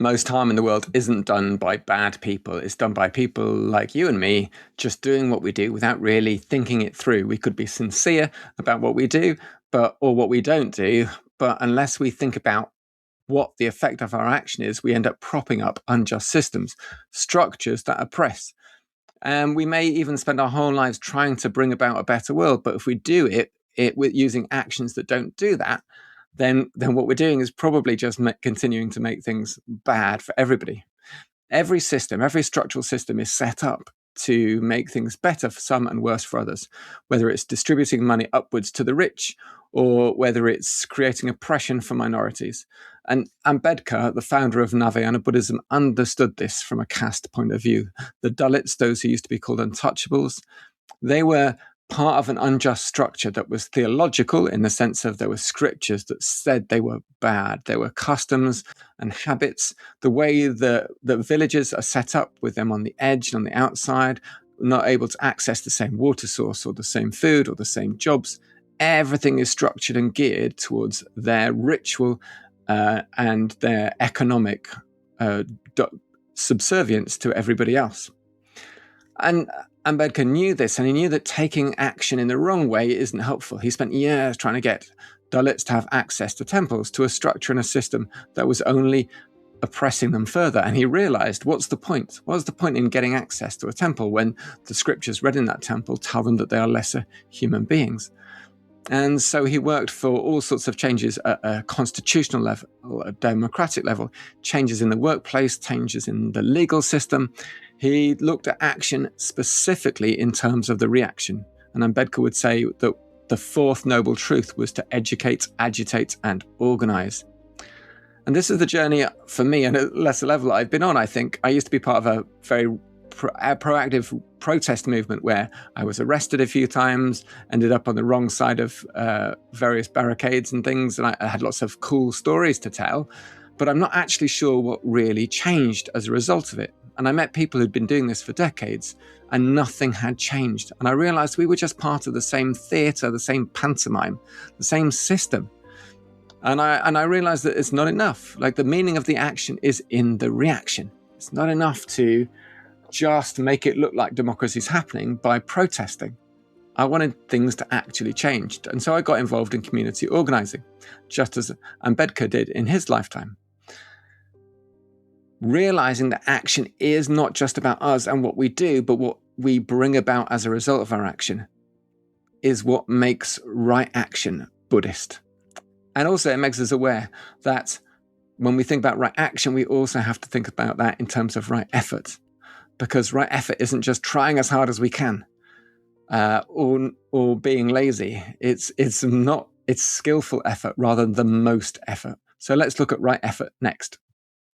most harm in the world isn't done by bad people. It's done by people like you and me, just doing what we do without really thinking it through. We could be sincere about what we do, or what we don't do, but unless we think about what the effect of our action is, we end up propping up unjust systems, structures that oppress. And we may even spend our whole lives trying to bring about a better world, but if we do it with using actions that don't do that, then what we're doing is probably just continuing to make things bad for everybody. Every system, every structural system is set up to make things better for some and worse for others, whether it's distributing money upwards to the rich or whether it's creating oppression for minorities. And Ambedkar, the founder of Navayana Buddhism, understood this from a caste point of view. The Dalits, those who used to be called untouchables, they were part of an unjust structure that was theological in the sense of there were scriptures that said they were bad. There were customs and habits, the way the villages are set up with them on the edge and on the outside, not able to access the same water source or the same food or the same jobs. Everything is structured and geared towards their ritual and their economic subservience to everybody else. And Ambedkar knew this, and he knew that taking action in the wrong way isn't helpful. He spent years trying to get Dalits to have access to temples, to a structure and a system that was only oppressing them further. And he realized, what's the point? What's the point in getting access to a temple when the scriptures read in that temple tell them that they are lesser human beings? And so he worked for all sorts of changes at a constitutional level, a democratic level, changes in the workplace, changes in the legal system. He looked at action specifically in terms of the reaction. And Ambedkar would say that the fourth noble truth was to educate, agitate, and organize. And this is the journey for me at a lesser level I've been on, I think. I used to be part of a very proactive protest movement where I was arrested a few times, ended up on the wrong side of various barricades and things, and I had lots of cool stories to tell, but I'm not actually sure what really changed as a result of it. And I met people who'd been doing this for decades, and nothing had changed. And I realized we were just part of the same theater, the same pantomime, the same system. And I realized that it's not enough. Like, the meaning of the action is in the reaction. It's not enough to just make it look like democracy is happening by protesting. I wanted things to actually change. And so I got involved in community organizing, just as Ambedkar did in his lifetime. Realizing that action is not just about us and what we do, but what we bring about as a result of our action is what makes right action Buddhist. And also it makes us aware that when we think about right action, we also have to think about that in terms of right effort. Because right effort isn't just trying as hard as we can or being lazy. It's skillful effort rather than the most effort. So let's look at right effort next.